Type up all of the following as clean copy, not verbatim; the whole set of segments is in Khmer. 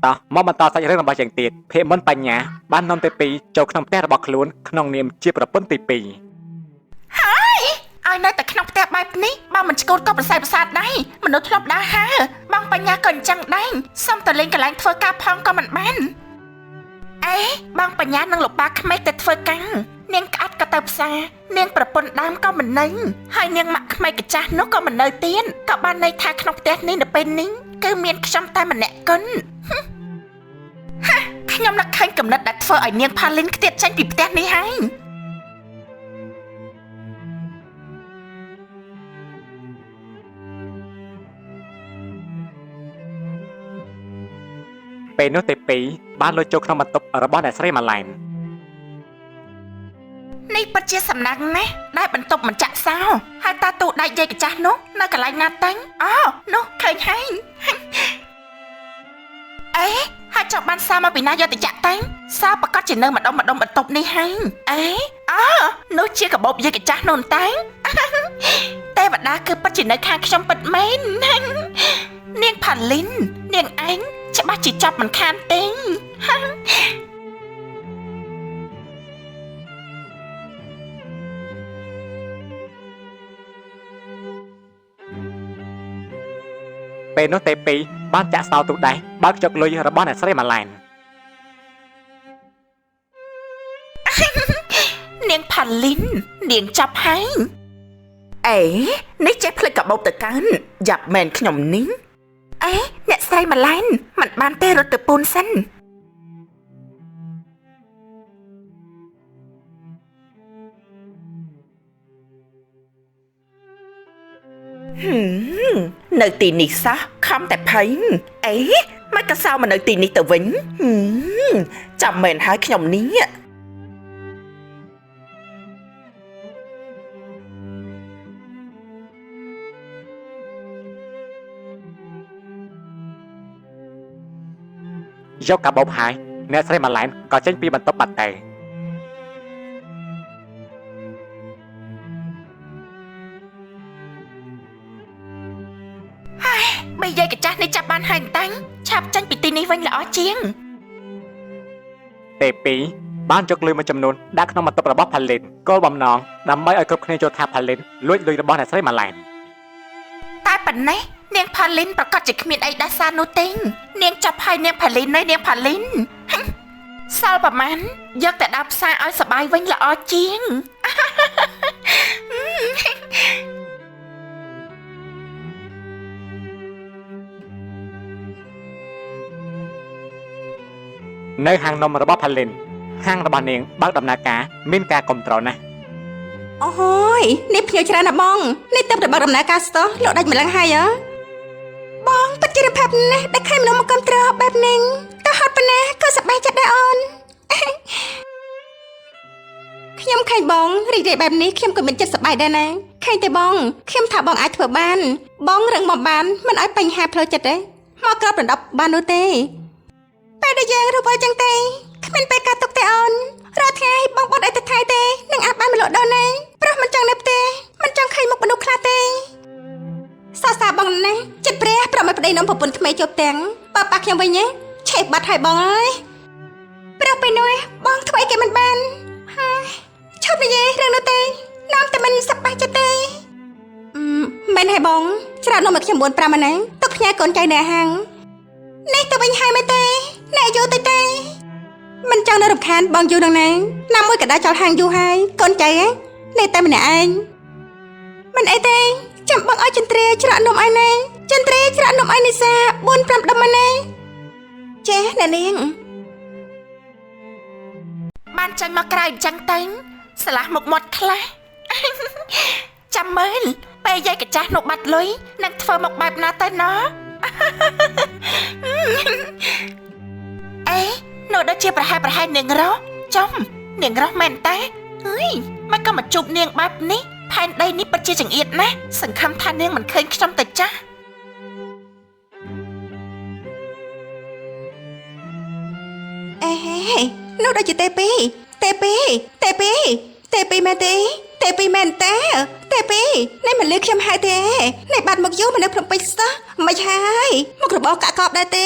តោះមកបន្តសាច់រឿងរបស់យើងទៀតភេមុនបញ្ញាបាននាំទៅពីចូលក្នុងផ្ទះរបស់ខ្លួនក្នុងនាមជាប្រពន្ធទី2ហើយឲ្យនៅតែក្នុងផ្ទះបែបនេះបើមិនឆ្កូតក៏ប្រសើរប្រសាទដែរមនុស្សធ្លាប់ដើរហើបងបញ្ញាក៏អញ្ចឹងដែរសុំទៅលេងកន្លែងធ្វើការផងក៏មិនបានអេបងបញ្ញានឹងលោកប៉ាក្មេកទៅធ្វើការនាងក្អាត់ក៏ទៅផ្សារនាងប្រពន្ធដើមក៏មិននៅហើយនាងម៉ាក់ក្មេកកាចាស់នោះក៏មិននៅទៀតក៏បានន័យថាក្នុងផ្ទះនេះនៅពេលនេះគឺមានខ្ញុំតែម្នាក់គន់ខ្ញុំនឹកឃើញកំណត់ដែលធ្វើឲ្យនាងផាលីនខ្ទាតចេញពីផ្ទះនេះហើយពេលនោះទេពីបានលុយចូលក្នុងបន្ទប់របស់អ្នកស្រីម៉ាឡែននេះពិតជាសំណាងណាស់ដែលបន្ទប់មិនចាក់សោហើយតាទូដៃយាយកញ្ចាស់នោះនៅកន្លែងណាតាំងអូនោះឃើញហើយអេហើយចង់បានសារមកពីណាយកទៅចាក់តាំងសារប្រកាសជានៅម្ដុំបន្ទប់នេះហើយអេអូនោះជាកាបូបយាយកញ្ចាស់នោះតាំងទេវតាគឺពិតជានៅខាងខ្ញុំពិតមែននាងផាលីននាងឯងច្បាស់ជាចាប់មិនខានទេពេលនោះទេពីបានចាក់សោទូដៃបើកចុកលុយរបស់អ្នកស្រីម៉ាឡែននាងផាលីននាងចាប់ហើយអេនេះចេះផ្លេចកាបូបទៅកាន់យ៉ាប់មែនខ្ញុំនេះអេអ្នកស្រីម៉ាឡែនមិនបានទេរត់ទៅពូនសិននៅទីនេះសោះខំតែភ័យអេមិនក៏សោមកនៅទីនេះទៅវិញចាំមែនហើយខ្ញុំនេះយកកាបូបហើយអ្នកស្រីម៉ាឡែនក៏ចេញពីបន្ទប់បាត់ទៅបើយាយកញ្ចាស់នេះចាប់បានហើយតាំងឆាប់ចេញពីទីនេះវិញល្អជាងទេពីបានចុកលុយមួយចំនួនដាក់ក្នុងបន្ទប់របស់ផាលីនគោលបំណងដើម្បីឲ្យគ្រប់គ្នាយល់ថាផាលីនលួចលុយរបស់អ្នកស្រីម៉ាឡែនតែប៉ុណ្ណេះនាងផាលីនប្រកាសជាគ្មានអីដាស់សារនោះទេនាងចាប់ហើយនាងផាលីននាងផាលីនសល់ប្រមាណយកតែដើរផ្សារឲ្យសបាយវិញល្អជាងនៅហាងនំរបស់ផាលីនហាងរបស់នាងបើកដំណើរការមានការគ្រប់គ្រងណាស់អូយនេះភ្ញៀវច្រើនណាស់បងនេះទៅបើកដំណើរការស្ទោះលោកដាច់ម្លឹងហើយបងពិតជារភ័ព្វណាស់ដែលឃើញមនុស្សមកគ្រប់គ្រងបែបនេះទៅហត់ប៉ុណ្ណាក៏សប្បាយចិត្តដែរអូនខ្ញុំឃើញបងរីករាយបែបនេះខ្ញុំក៏មានចិត្តសប្បាយដែរណាឃើញទេបងខ្ញុំថាបងអាចធ្វើបានបងរឹងមកបានមិនឲ្យបញ្ហាផ្លូវចិត្តទេមកក្របដណ្ដប់បាននោះទេពេលដែលយើងរវល់ចឹងទេគ្មានពេលកាត់ទុកទេអូនរាល់ថ្ងៃបងបត់អីទៅថៃទេនឹងអាចបានមកលក់ដូរណាព្រោះមិនចង់នៅផ្ទះមិនចង់ឃើញមុខមនុស្សខ្លះទេសរសើរបងណាចិត្តព្រះប្រមឲ្យប្តីនំប្រពន្ធថ្មីជប់ទាំងបើប៉ាខ្ញុំវិញឆេះបាត់ហើយបងអើយព្រោះពេលនោះបងធ្វើអីគេមិនបានហើយឈប់និយាយរឿងនោះទេនាំតែមិនសប្បាយចិត្តទេមែនហើយបងច្រើននំឲ្យខ្ញុំ4-5ម៉ានទុកផ្ញើកូនចៅនៅហាងនេះទៅវិញហើយមែនទេអ្នកយូរទៅទេមិនចង់នៅរំខានបងយូរនឹងណាមួយក៏ដើរចោលហាងយូរហើយកូនចៅនេះតែម្នាក់ឯងមិនអីទេចាំបងឲ្យចន្ទ្រាច្រកនំឲ្យណាចន្ទ្រាច្រកនំឲ្យនិសា4-5ដុំមកណាចេះអ្នកនាងបានចេញមកក្រៅអញ្ចឹងទៅស្លាស់មុខមាត់ខ្លះចាំមើលពេលយាយកញ្ចាស់នោះបាត់លុយនឹងធ្វើមកបែបណាទៅណោះអេនោះដូចជាប្រហែលនាងរស់ចំនាងរស់មែនតាអើយមិនក៏មកជួបនាងបែបនេះផែនដីនេះពិតជាចង្អៀតណាស់សង្ឃឹមថានាងមិនឃើញខ្ញុំទៅចាស់អេនោះដូចជាទេពីមែនទេទេពីមែនតាទេពីនេះមិនលឺខ្ញុំហើយទេនេះបាត់មកយូរមកនៅភ្នំពេញសោះមិនហើយមុខរបរកាក់កបដែរទេ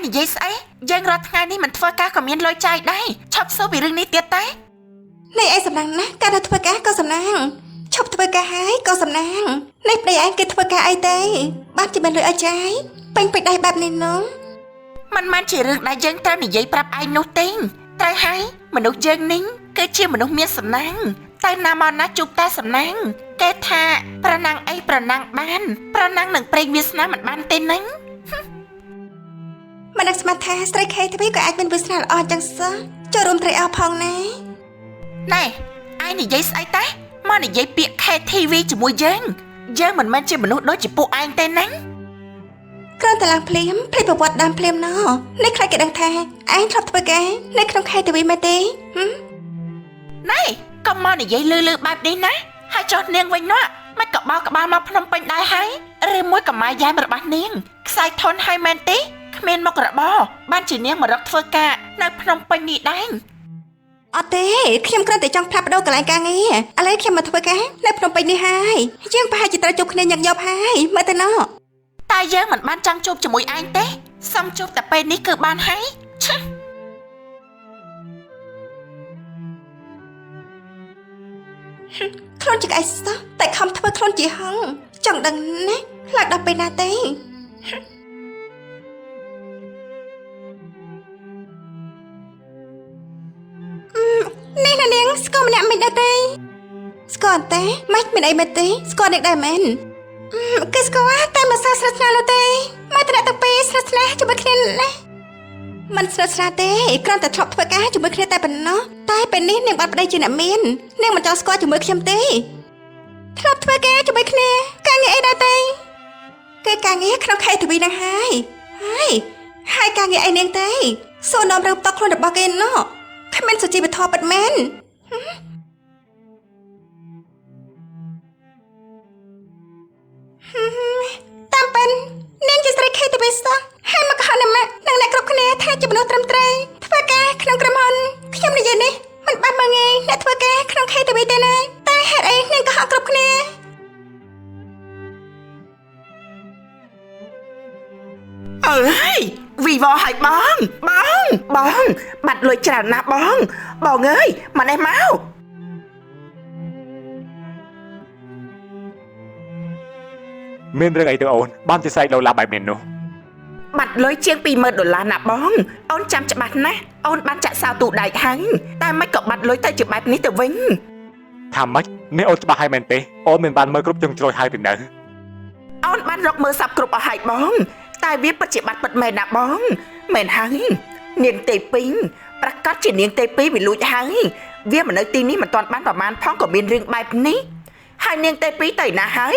និយាយស្អីយើងរាល់ថ្ងៃនេះមិនធ្វើការក៏មានលុយចាយដែរឈប់សួរពីរឿងនេះទៀតទេ នេះឯងសំណាងណាស់ការទៅធ្វើការក៏សំណាងឈប់ធ្វើការហើយក៏សំណាងនេះប្តីឯងគេធ្វើការអីទេបានជាមានលុយឲ្យចាយពេញពេញដៃបែបនេះនោះ มันមិនជារឿងដែលយើងត្រូវនិយាយប្រាប់ឯងនោះទេត្រូវហើយមនុស្សយើងនេះគឺជាមនុស្សមានសំណាងតែណាមកណាជួបតែសំណាងគេថាប្រណាំងអីប្រណាំងបានប្រណាំងនឹងព្រេងវាសនាមិនបានទេណា មិននឹកស្មានថាស្រីខេទ្វីក៏អាចមានវាសនាល្អចឹងសោះចូលរួមត្រេកអរផងណា ណែឯងនិយាយស្អីតាមកនិយាយពាក្យ KTV ជាមួយយើងមិនមែនជាមនុស្សដូចជាពួកឯងទេណា គ្រាន់តែឡើងភ្លាមភ្លេចប្រវត្តិដើមភ្លាមណោះនេះខ្លាចគេដឹងថាឯងធ្លាប់ធ្វើការនៅក្នុងខេទ្វីមែនទេណែកុំមកនិយាយលឺបែបនេះណាហើយចុះនាងវិញនោះមិនក៏បោកក្បាលមកភ្នំពេញដែរហើយឬមួយក៏ម៉ាយ៉ែមរបស់នាងខ្សែធនហើយមែនទេគ្មានមុខរបរបានជានាងមករកធ្វើការនៅភ្នំពេញនេះដែរ អត់ទេខ្ញុំគ្រាន់តែចង់ផ្លាស់ប្ដូរកន្លែងការងារឥឡូវខ្ញុំមកធ្វើការនៅភ្នំពេញនេះហើយយើងប្រហែលជាត្រូវជួបគ្នាញឹកញាប់ហើយមើលទៅណោះ តែយើងមិនបានចង់ជួបជាមួយឯងទេសុំជួបតែពេលនេះគឺបានហើយឈឹ ខ្លួនជាក្អែកសោះតែខំធ្វើខ្លួនជាហឹងចង់ដឹងណាខ្លាចដល់ពេលណាទេនេះណានាងស្គាល់ម្នាក់មិនដែរទេស្គាល់តែមិនមានអីមែនទេស្គាល់អ្នកដែរមែនគេស្គាល់តែមិនសូវស្និទ្ធស្នាលទេមកតែទាំងពីរស្និទ្ធស្នាលជាមួយគ្នាណាមិនស្និទ្ធស្នាលទេគ្រាន់តែធ្លាប់ធ្វើការជាមួយគ្នាតែប៉ុណ្ណោះតែពេលនេះនាងបាត់ប្តីជាអ្នកមាននាងមិនចង់ស្គាល់ជាមួយខ្ញុំទេធ្លាប់ធ្វើការជាមួយគ្នាការងារអីដែរទេគឺការងារក្នុងខេទ្វីនឹងហើយការងារអីនាងទេសួរនាំរឿងតខ្លួនរបស់គេណោះគ្មានសុជីវធម៌ពិតមែនតាមពិននាងជាស្រីខេទ្វីសោះហើយមកកុហកណាស់នឹងអ្នកគ្រប់គ្នាថាជាមនុស្សត្រឹមត្រូវធ្វើការក្នុងក្រុមហ៊ុនខ្ញុំនិយាយនេះមិនបានមកងាយអ្នកធ្វើការក្នុងខេទ្វីទេណាតែហេតុអីនាងកុហកគ្រប់គ្នា អើយវីវ៉ឲ្យបងបាត់លុយច្រើនណាស់បងអើយមកនេះមក មានរឿងអីទៅអូនបានជាស្រែកលោឡាបែបនេះនោះ បាត់លុយជាង$20,000ណាបងអូនចាំច្បាស់ណាស់អូនបានចាក់សៅទូដែកហើយតែមិនក៏បាត់លុយទៅជាបែបនេះទៅវិញ ថាម៉េចនេះអូនច្បាស់ហើយមែនទេអូនមិនបានមើលគ្រប់ជ្រុងជ្រោយហើយពីនៅ អូនបានរកមើលសັບគ្រប់អស់ហើយបងតែវាពិតជាបាត់ពិតមែនណាបងមែនហើយនាងទេពីងប្រកាសជានាងទេពីវាលួចហើយវាមិននៅទីនេះមិនទាន់បានប្រមាណផងក៏មានរឿងបែបនេះហើយនាងទេពីទៅណាហើយ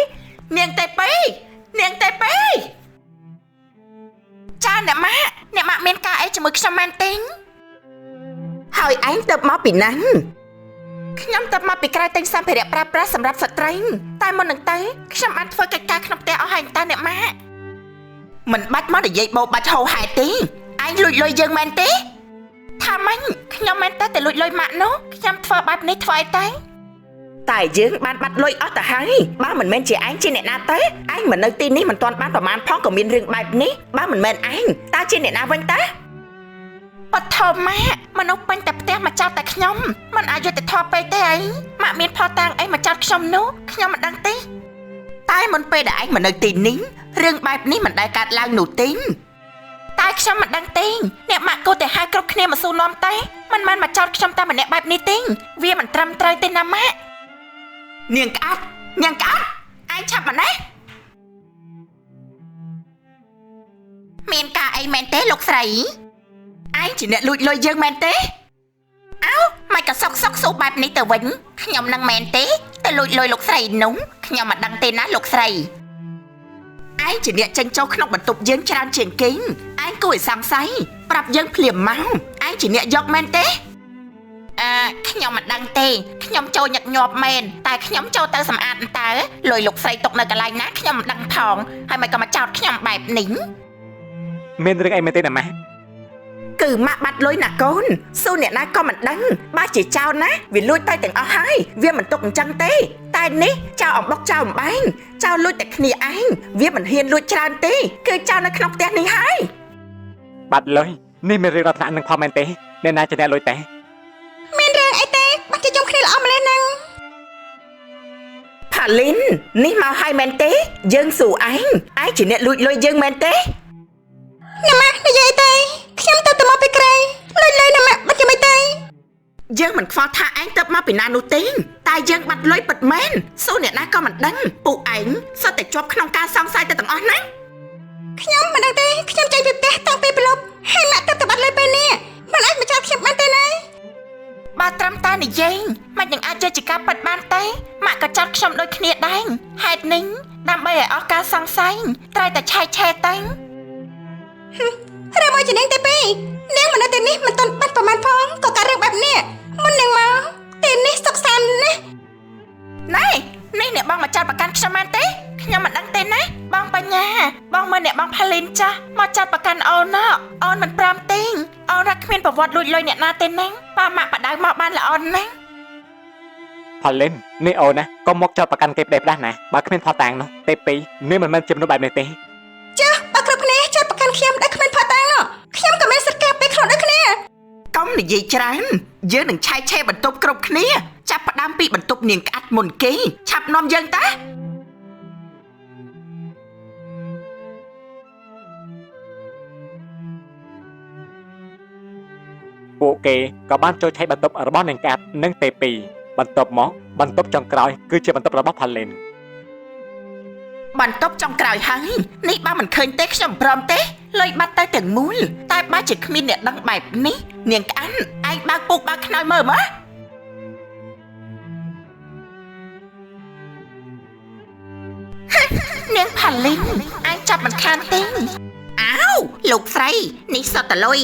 នាងទេពីចាអ្នកម៉ាក់មានការអីជាមួយខ្ញុំមែនទេហើយឯងទៅមកពីណាខ្ញុំទៅមកពីក្រៅទិញសម្ភារៈប្រើប្រាស់សម្រាប់ស្ត្រីតែមុននឹងទៅខ្ញុំបានធ្វើកិច្ចការក្នុងផ្ទះអស់ហើយតើអ្នកម៉ាក់មិនបាច់មកនិយាយបោបាច់ហោហែទេឯងលួចលុយយើងមែនទេថាម៉េចខ្ញុំមែនតែលួចលុយម៉ាក់នោះខ្ញុំធ្វើបែបនេះធ្វើអីតែយើងបានបាត់លុយអស់ទៅហើយបើមិនមែនជាឯងជាអ្នកណាទៅឯងមិននៅទីនេះមិនទាន់បានប្រមាណផងក៏មានរឿងបែបនេះបើមិនមែនឯងតើជាអ្នកណាវិញតើបឋមម៉ាក់មនុស្សពេញតែផ្ទះមកចោទតែខ្ញុំមិនអាចយុត្តិធម៌ពេកទេអីម៉ាក់មានផតាំងអីមកចោទខ្ញុំនោះខ្ញុំមិនដឹងទេតែមុនពេលដែលឯងមកនៅទីនេះរឿងបែបនេះមិនដែលកើតឡើងនោះទេតែខ្ញុំមិនដឹងទេអ្នកម៉ាក់គួរតែហៅគ្រប់គ្នាមកសួរនាំតែមិនមែនមកចោទខ្ញុំតែម្នាក់បែបនេះទេវាមិនត្រឹមត្រូវទេណាម៉ាក់នាងក្អាត់ឯងឆាប់មកណាមានការអីមែនទេលោកស្រីឯងជាអ្នកលួចលុយយើងមែនទេអោមិនក៏សុកសួរបែបនេះទៅវិញខ្ញុំនឹងមែនទេតែលួចលុយលោកស្រីនោះខ្ញុំមិនដឹងទេណាលោកស្រីឯងជាអ្នកចេញចូលក្នុងបន្ទប់យើងច្រើនជាងគេឯងគួរឲ្យសង្ស័យប្រាប់យើងភ្លាមមកឯងជាអ្នកយកមែនទេខ្ញុំមិនដឹងទេខ្ញុំចូលញឹកញាប់មែនតែខ្ញុំចូលទៅសម្អាតតើលុយលោកស្រីຕົកនៅកន្លែងណាខ្ញុំមិនដឹងផងហើយមិនក៏មកចោទខ្ញុំបែបនេះមានរឿងអីមែនទេណាម៉ាក់ គឺម៉ាក់បាត់លុយណាកូនសួរអ្នកណាក៏មិនដឹងបើជាចោលណាវាលួចទៅទាំងអស់ហើយវាមិនទុកអញ្ចឹងទេតែនេះចោលអំបុកចោលអំបែងចោលលួចតែគ្នាឯងវាមិនហ៊ានលួចច្រើនទេគឺចោលនៅក្នុងផ្ទះនេះហើយ បាត់លើយនេះមានរឿងរ៉ាវថ្នាក់នឹងផងមែនទេអ្នកណាជាអ្នកលុយទេ មានរឿងអីទេបាច់ជាខ្ញុំគ្នាល្អម្លេះហ្នឹង ផាលីននេះមកឲ្យមែនទេយើងសួរឯងជាអ្នកលួចលុយយើងមែនទេ ណាម៉ាក់និយាយទេខ្ញុំទៅមកពីក្រែលុយណាម៉ាក់បាច់ជាមិនទេ យើងមិនខ្វល់ថាឯងទៅមកពីណានោះទេតែយើងបាត់លុយពិតមែនសួរអ្នកណាក៏មិនដឹងពួកឯងសុទ្ធតែជាប់ក្នុងការសង្ស័យទៅទាំងអស់ណា ខ្ញុំមិនដឹងទេខ្ញុំចេញពីផ្ទះតាំងពីព្រលប់ហើយម៉ាក់ទៅបាត់លុយពេលនេះមិនអាចមកចាប់ខ្ញុំបានទេណា បើត្រឹមតែនិយាយមិននឹងអាចជាការប៉ັດបានទេម៉ាក់ក៏ចាត់ខ្ញុំដូចគ្នាដែរហេតុនេះដើម្បីឲ្យអស់ការសង្ស័យត្រូវតែឆែកឆេរទៅ រឿងមួយជានាងទី2នាងមិននៅទីនេះមិនទាន់បាត់ប្រមាណផងក៏កើតរឿងបែបនេះមុននាងមកទីនេះសុខសាន្តណាស់ ណែនេះអ្នកបងមកចាត់ប្រកាន់ខ្ញុំមែនទេខ្ញុំមិនដឹងទេណាបងបញ្ញាបងមើលអ្នកបងផាលីនចាស់មកចាត់ប្រកាន់អូនណាអូនមិនព្រមទេអូនរកគ្មានប្រវត្តិលួចលុយអ្នកណាទេណាប៉ាម៉ាក់បដៅមកបានល្អណាស់ ផាលិននេះអូនណាកុំមកចោតប្រកាន់គេផ្ដេសផ្ដាស់ណាបើគ្មានផតាំងនោះទេពីនេះមិនមែនជាមនុស្សបែបនេះទេ ចាបើគ្រប់គ្នាចាត់ប្រកាន់ខ្ញុំដែលគ្មានផតាំងនោះខ្ញុំក៏មានសិទ្ធិការពារខ្លួនដូចគ្នា កុំនិយាយច្រើនយើងនឹងឆែកឆេរបន្ទប់គ្រប់គ្នាចាប់ផ្ដើមពីបន្ទប់នាងក្អាត់មុនគេឆាប់នាំយើងតា ពួកគេក៏បានចូលឆែកបន្ទប់របស់នាងកាត់និងទេពីបន្ទាប់មកបន្ទប់ចុងក្រោយគឺជាបន្ទប់របស់ផាលិន បន្ទប់ចុងក្រោយហើយនេះបើមិនឃើញទេខ្ញុំព្រមទេលុយបាត់ទៅទាំងមូលតែបើជាគ្មានអ្នកដឹងបែបនេះនាងក្អានឯងបើកពុកបើកខ្នើយមើលមក នាងផាលីនឯងចាប់មិនខានទេអោលោកស្រីនេះសុទ្ធតែលុយ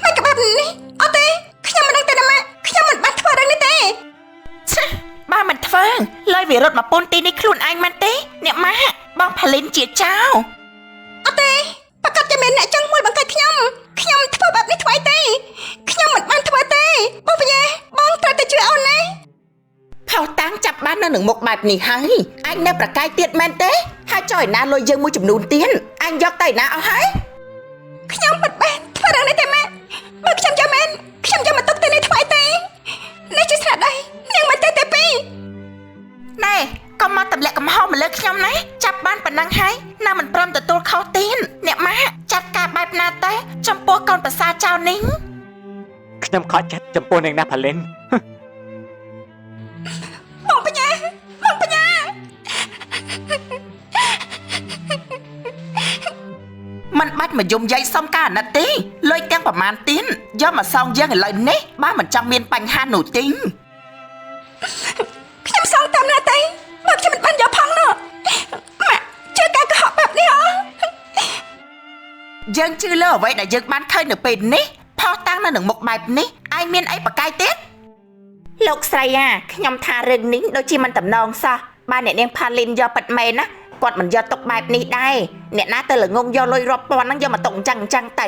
មិនក៏បែបនេះអត់ទេខ្ញុំមិនដឹងទេណាម៉ាក់ខ្ញុំមិនបានធ្វើរឿងនេះទេ ឆេះបើមិនធ្វើលុយវារត់មកពូនទីនេះខ្លួនឯងមែនទេអ្នកម៉ាក់បងផាលីនជាចៅ អត់ទេប្រកាសតែមានអ្នកចង់មួយបង្កើតខ្ញុំធ្វើបែបនេះធ្វើអីទេខ្ញុំមិនបានធ្វើទេបងបញ្ញាបងត្រូវតែជួយអូនណា ផោតាំងចាប់បាននៅនឹងមុខបែបនេះហើយអញនៅប្រកាយទៀតមែនទេហើយចុះឯណាលុយយើងមួយចំនួនទៀតអញយកទៅឯណាអស់ហើយ ខ្ញុំមិនបានធ្វើរឿងនេះទេម៉ាក់បើខ្ញុំចាំមែនខ្ញុំយកមកទុកទីនេះធ្វើអីទេនេះជាស្នាដៃនាងមិនទេទេពី ណែកុំមកទម្លាក់កំហុសមកលើខ្ញុំណាចាប់បានប៉ុណ្ណឹងហើយនៅមិនព្រមទទួលខុសទៀតអ្នកម៉ាក់ចាត់ការបែបណាទៅចំពោះកូនប្រសាចៅនេះ ខ្ញុំខកចិត្តចំពោះនាងណាផាលិន បងបញ្ញា មិនបាច់មកយំយាយសុំការអាណិតទេលុយទាំងប្រមាណទៀតយកមកសងយើងឥឡូវនេះបើមិនចង់មានបញ្ហានោះទេ ខ្ញុំសងតាមណាទេបើខ្ញុំមិនបានយកផងនោះម៉ាក់ជឿការកុហកបែបនេះហ៎ យើងជឿលើអ្វីដែលយើងបានឃើញនៅពេលនេះផុសតាំងនៅនឹងមុខបែបនេះឯងមានអីប្រកែកទៀតលោកស្រីខ្ញុំថារឿងនេះដូចជាមិនតំណងសោះបើអ្នកនាងផាលីនយកប៉ិតមែនណាគាត់មិនយកទុកបែបនេះដែរអ្នកណាទៅល្ងងយកលុយរាប់ពាន់ហ្នឹងយកមកទុកអញ្ចឹងទៅ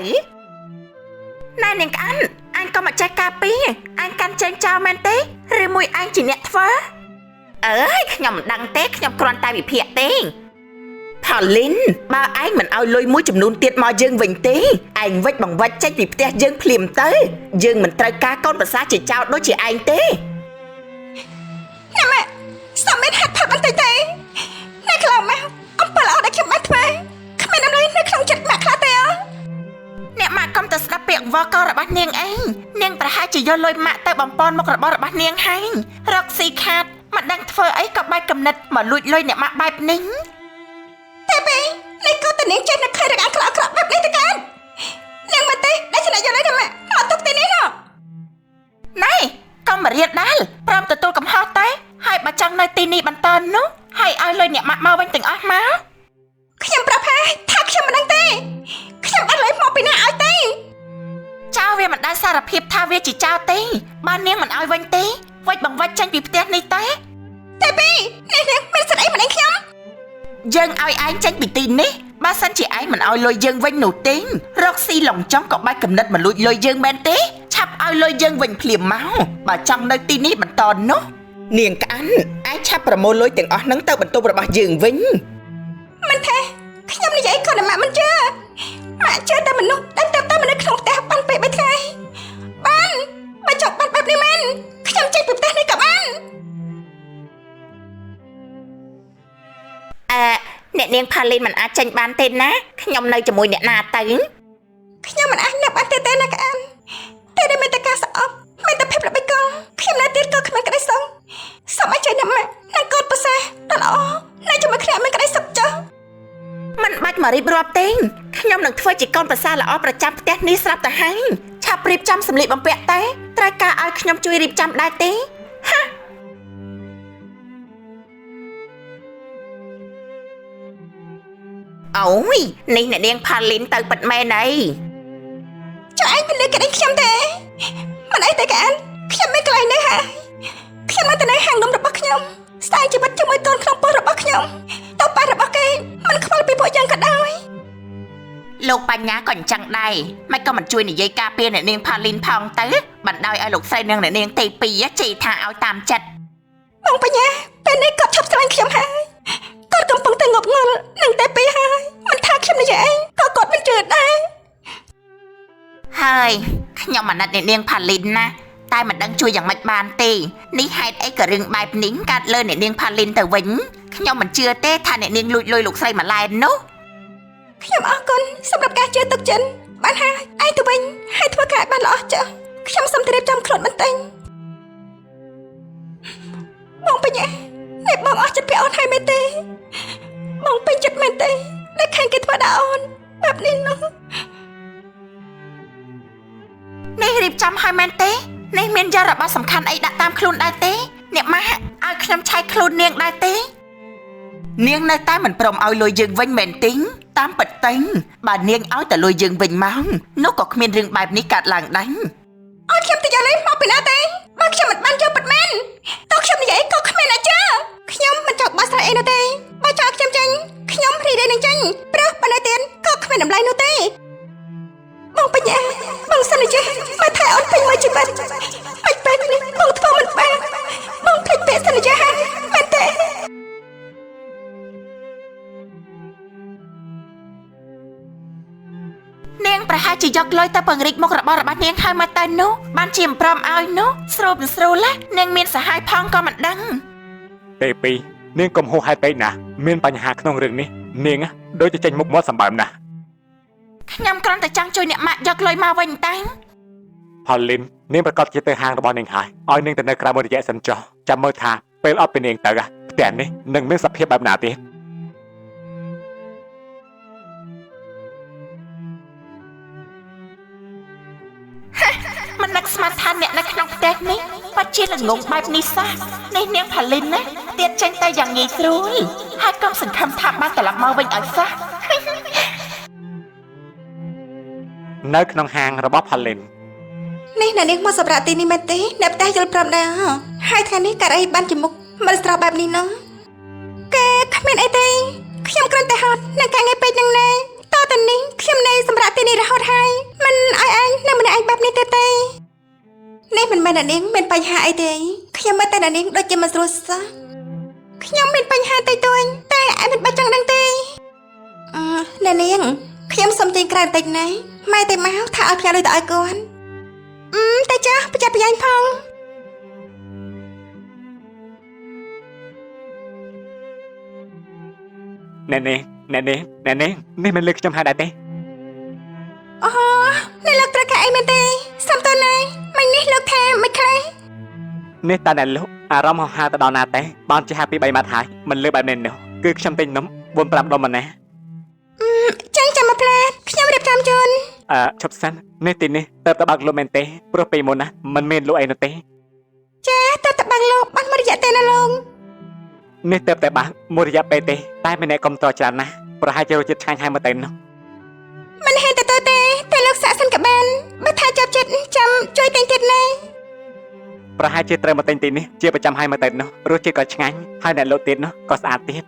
ណែនាងក្អានអញក៏មកចេះការពីអញកាន់ជើងចោលមែនទេឬមួយអញជាអ្នកធ្វើអើយខ្ញុំមិនដឹងទេខ្ញុំគ្រាន់តែវិភាគទេផាលីនបើឯងមិនឲ្យលុយមួយចំនួនទៀតមកយើងវិញទេឯងវិចបង្វិចចេញពីផ្ទះយើងភ្លាមទៅយើងមិនត្រូវការកូនប្រសាជាចោលដូចជាឯងទេ ណាម៉ាក់សមមានហេតុផលបន្តិចទេអ្នកខ្លាំងមកអំពើល្អដែលខ្ញុំបានធ្វើគ្មានអ្វីនៅក្នុងចិត្តម៉ាក់ខ្លះទេអ អ្នកម៉ាក់កុំទៅស្ដាប់ពាក្យវករបស់នាងឯងនាងប្រហែលជាយកលុយម៉ាក់ទៅបំពន់មុខរបស់នាងហើយរកស៊ីខាតមិនដឹងធ្វើអីក៏បែកកំណត់មកលួចលុយអ្នកម៉ាក់បែបនេះ ទេពីនេះក៏តែនាងចេះនឹកឃើញរឿងអាក្រក់ៗបែបនេះទៅកើតនាងមិនទេដែលឆ្លៃយកលុយណាម៉ាក់មកទុកទីនេះនោះ ណែកុំរៀនដែរព្រមទទួលកំហុសតែហើយបើចង់នៅទីនេះបន្តនោះហើយឲ្យលុយអ្នកម៉ាក់មកវិញទាំងអស់មក ខ្ញុំប្រាប់ថាខ្ញុំមិនដឹងទេខ្ញុំអត់លុយមកពីណាឲ្យទេ ចៅវាមិនដែលសារភាពថាវាជាចៅទេបើនាងមិនឲ្យវិញទេវិចបង្វិចចេញពីផ្ទះនេះទេពីនេះមានសិទ្ធិអីមិនដឹងខ្ញុំ យើងឲ្យឯងចេញពីទីនេះបើសិនជាឯងមិនឲ្យលុយយើងវិញនោះទេរកស៊ីឡុងចំក៏បែកកំណត់មកលួចលុយយើងមែនទេឆាប់ឲ្យលុយយើងវិញភ្លាមមកបើចង់នៅទីនេះបន្តនោះនាងក្អានឯងឆាប់ប្រមូលលុយទាំងអស់ហ្នឹងទៅបន្ទប់របស់យើងវិញ មិនទេខ្ញុំនិយាយគាត់តែម៉ាក់មិនជឿ ម៉ាក់ជឿតែមនុស្សដែលតាមមនុស្សក្នុងផ្ទះបានពេល3ថ្ងៃបានបើចង់បានបែបនេះមែនខ្ញុំចេញពីផ្ទះនេះក៏បានអ្នកនាងផាលីនមិនអាចចេញបានទេណាខ្ញុំនៅជាមួយអ្នកណាទៅខ្ញុំមិនអាចអ្នកបានទេណាក្អានតែដែលមានតែការស្អប់មានតែភាពល្បិចកលខ្ញុំនៅទៀតក៏គ្មានក្តីសុខសូមឲ្យជួយអ្នកម៉ាក់និងកូនប្រសាដ៏ល្អនៅជាមួយគ្នាមានក្តីសុខចុះមិនបាច់មករៀបរាប់ទេខ្ញុំនឹងធ្វើជាកូនប្រសាល្អប្រចាំផ្ទះនេះស្រាប់ទៅហើយឆាប់រៀបចំសម្លៀកបំពាក់តែត្រូវការឲ្យខ្ញុំជួយរៀបចំដែរទេហាអូយនេះអ្នកនាងផាលីនទៅពិតមែនអីចុះឯងមិនលើកក្តីខ្ញុំទេមិនអីទេកានខ្ញុំមិនកន្លែងនេះហើយខ្ញុំនៅតែនៅហាងនំរបស់ខ្ញុំស្ដាយជីវិតជាមួយកូនក្នុងពោះរបស់ខ្ញុំតើប៉ែរបស់គេមិនខ្វល់ពីពួកយើងក៏ដោយលោកបញ្ញាក៏អញ្ចឹងដែរមិនក៏មិនជួយនិយាយការពារអ្នកនាងផាលីនផងទៅបណ្ដោយឲ្យលោកស្រីនិងអ្នកនាងទី2ជេរថាឲ្យតាមចិត្តបងបញ្ញាពេលនេះគាត់ឈប់ស្រឡាញ់ខ្ញុំហើយគាត់កំពុងតែងប់ងល់នឹងតែពីហើយមិនថាខ្ញុំនិយាយអីក៏គាត់មិនជឿដែរហើយខ្ញុំអាណិតអ្នកនាងផាលីនណាតែមិនដឹងជួយយ៉ាងម៉េចបានទេនេះហេតុអីក៏រឿងបែបនេះកាត់លើអ្នកនាងផាលីនទៅវិញខ្ញុំមិនជឿទេថាអ្នកនាងលួចលុយលោកស្រីម៉ាឡែននោះខ្ញុំអរគុណសម្រាប់ការជឿទុកចិត្តបានហើយឯងទៅវិញហើយធ្វើការបានល្អចុះខ្ញុំសូមត្រៀមចំខ្លួនបន្តិចបងបញ្ញានេះបងអស់ចិត្តពីអូនហើយមែនទេបងពេញចិត្តមែនទេដែលខាងគេធ្វើដល់អូនបែបនេះនោះនេះរៀបចំហើយមែនទេនេះមានយករបស់សំខាន់អីដាក់តាមខ្លួនដែរទេអ្នកម៉ាក់ឲ្យខ្ញុំឆែកខ្លួននាងដែរទេនាងនៅតែមិនព្រមឲ្យលុយយើងវិញមែនទេតាមពិតទៅបើនាងឲ្យតែលុយយើងវិញមកនោះក៏គ្មានរឿងបែបនេះកើតឡើងដែរអត់ខ្ញុំទៅយកលុយមកពីណាទេបើខ្ញុំមិនបានយកពិតមែនតើខ្ញុំនិយាយក៏គ្មានអាចខ្ញុំមិនចង់បោះស្រាយអីនោះទេបើចោលខ្ញុំចេញខ្ញុំរីករាយនឹងចេញព្រោះបើនៅទៀតក៏គ្មានតម្លៃនោះទេបងបញ្ញាបងសន្យាមកថែអូនពេញមួយជីវិតមិនពេលនេះបងធ្វើមិនបានបងភ្លេចពាក្យសន្យាហើយមែនទេនាងប្រហែលជាយកលុយទៅពង្រីកមុខរបររបស់នាងហើយមកទៅនោះបានជាមិនព្រមឲ្យនោះស្រូបស្រួលនាងមានសហាយផងក៏មិនដឹងទេពីនាងកុំហួសហេតុពេកណាមានបញ្ហាក្នុងរឿងនេះនាងដូចទៅចេញមុខមាត់សម្បើមណាស់ខ្ញុំគ្រាន់តែចង់ជួយអ្នកម៉ាក់យកលុយមកវិញតែផលលីននាងប្រកាសជាទៅហាងរបស់នាងហើយឲ្យនាងទៅនៅក្រៅមួយរយៈសិនចុះចាំមើលថាពេលអត់ពីនាងទៅផ្ទះនេះនឹងមានសភាពបែបណាទៀតមិននឹកស្មានថាអ្នកនៅក្នុងផ្ទះនេះបាត់ជាល្ងងបែបនេះសោះនេះនាងផាលីនណាទៀតចេញទៅយ៉ាងងាយស្រួលហើយកុំសង្ឃឹមថាបានត្រឡប់មកវិញឲ្យសោះនៅក្នុងហាងរបស់ផលិននេះអ្នកនាងមកសម្រាប់ទីនេះមែនទេអ្នកផ្ទះយល់ព្រមដែរហើយថ្ងៃនេះកើតអីបានជាមុខមិនស្រស់បែបនេះនោះគេគ្មានអីទេខ្ញុំគ្រាន់តែហត់នឹងការងារពេកនឹងណែតើតើនេះខ្ញុំនៅសម្រាប់ទីនេះរហូតហើយមិនឲ្យឯងនៅម្នាក់ឯងបែបនេះទេនេះមិនមែនអ្នកនាងមានបញ្ហាអីទេខ្ញុំមើលតែអ្នកនាងដូចជាមិនស្រួលសោះខ្ញុំមានបញ្ហាតិចតួចតែឯងមិនបាច់ចង់ដឹងទេអ្នកនាងខ្ញុំសុំទាញក្រៅបន្តិចណាម៉ែតែមកថាឲ្យផ្ញើលុយទៅឲ្យគាត់តែចាស់ប្រយ័ត្នប្រយែងផងណែនេះមិនលើកខ្ញុំហើយដែរទេអូនេះលើកត្រូវការអីមែនទេសំតើណែមិញនេះលើកថាមិនខ្លះនេះតាណែលោកអារម្មណ៍ហៅទៅដល់ណាទេបានជាហាពី3ម៉ាត់ហើយមិនលើបែបនេះនោះគឺខ្ញុំទិញនំ 4-5 ដុំម្នាក់ចឹងចាំមកផ្លែខ្ញុំរៀបចំជូនឈប់សិននេះទីនេះទៅបើកលក់មែនទេព្រោះពេលមុនណាមិនមានលក់អីនោះទេចាទៅបើកលក់បានមួយរយៈទេណាលោកនេះទៅតែបើកមួយរយៈពេលទេតែមានអ្នកគ្រប់តច្រើនណាស់ប្រហែលជារសជាតិឆ្ងាញ់ហើយមកទៅនោះមិនហេតុទៅទេតែលោកសាក់សិនក៏បានបើថាចាប់ចិត្តចាំជួយទិញទៀតណាប្រហែលជាត្រូវមកទិញទីនេះជាប្រចាំហើយមកទៅនោះរសជាតិក៏ឆ្ងាញ់ហើយអ្នកលក់ទៀតនោះក៏ស្អាតទៀត